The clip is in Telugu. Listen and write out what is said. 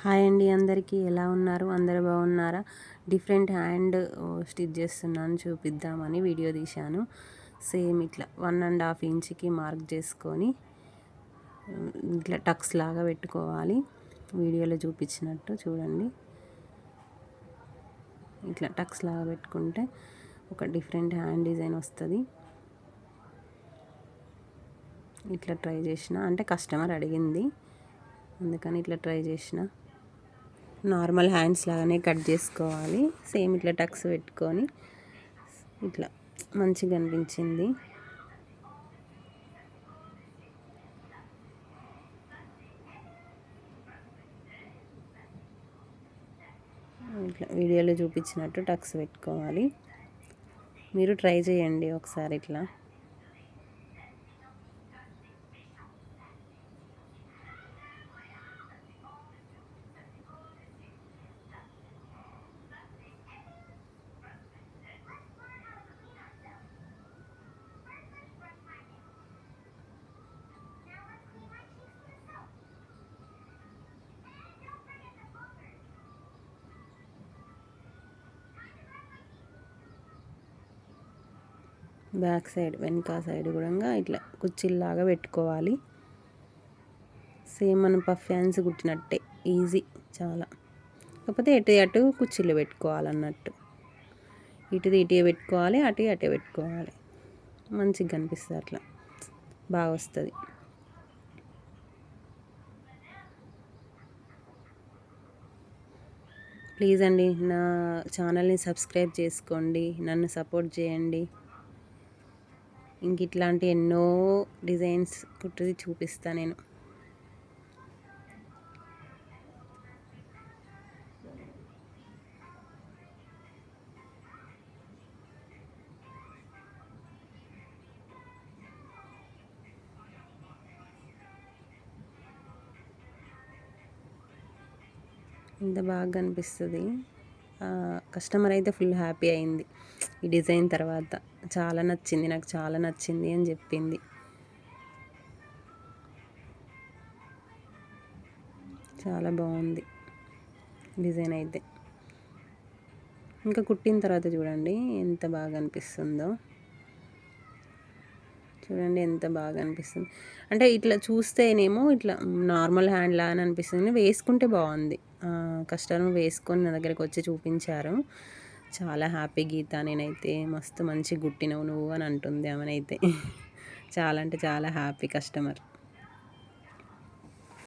హాయ్ అండి, అందరికీ ఎలా ఉన్నారు? అందరూ బాగున్నారా? డిఫరెంట్ హ్యాండ్ స్టిచ్ చేస్తున్నాను చూపిద్దామని వీడియో తీశాను. సేమ్ ఇట్లా 1.5 ఇంచ్కి మార్క్ చేసుకొని ఇట్లా టక్స్ లాగా పెట్టుకోవాలి. వీడియోలో చూపించినట్టు చూడండి. ఇట్లా టక్స్ లాగా పెట్టుకుంటే ఒక డిఫరెంట్ హ్యాండ్ డిజైన్ వస్తుంది. ఇట్లా ట్రై చేసిన, అంటే కస్టమర్ అడిగింది, అందుకని ఇట్లా ట్రై చేసిన. నార్మల్ హ్యాండ్స్ లాగానే కట్ చేసుకోవాలి. సేమ్ ఇట్లా టక్స్ పెట్టుకొని ఇట్లా మంచిగా అనిపించింది. ఇట్లా వీడియోలో చూపించినట్టు టక్స్ పెట్టుకోవాలి. మీరు ట్రై చేయండి ఒకసారి ఇట్లా. బ్యాక్ సైడ్, వెనక సైడ్ కూడా ఇట్లా కుచ్చిల్లాగా పెట్టుకోవాలి. సేమ్ మనం పఫ్ హ్యాండ్స్ కుట్టినట్టే, ఈజీ చాలా. కాకపోతే అటు కుచ్చిళ్ళు పెట్టుకోవాలన్నట్టు. ఇటుది ఇటే పెట్టుకోవాలి, అటే పెట్టుకోవాలి. మంచిగా కనిపిస్తుంది, అట్లా బాగా వస్తుంది. ప్లీజ్ అండి, నా ఛానల్ని సబ్స్క్రైబ్ చేసుకోండి, నన్ను సపోర్ట్ చేయండి. ఇంక ఇట్లాంటి ఎన్నో డిజైన్స్ కుట్టి చూపిస్తాను నేను. ఇంత బాగా కనిపిస్తుంది. కస్టమర్ అయితే ఫుల్ హ్యాపీ అయింది ఈ డిజైన్ తర్వాత. చాలా నచ్చింది, నాకు చాలా నచ్చింది అని చెప్పింది. చాలా బాగుంది డిజైన్ అయితే. ఇంకా కుట్టిన తర్వాత చూడండి ఎంత బాగా అనిపిస్తుందో. చూడండి ఎంత బాగా అనిపిస్తుంది. అంటే ఇట్లా చూస్తేనేమో ఇట్లా నార్మల్ హ్యాండ్ లాగా అనిపిస్తుంది, వేసుకుంటే బాగుంది. కస్టమర్ వేసుకొని నా దగ్గరకు వచ్చి చూపించారు. చాలా హ్యాపీ గీత, నేనైతే మస్తు మంచి కుట్టినవు నువ్వు అని అంటుంది ఆమెనైతే. చాలా అంటే చాలా హ్యాపీ కస్టమర్.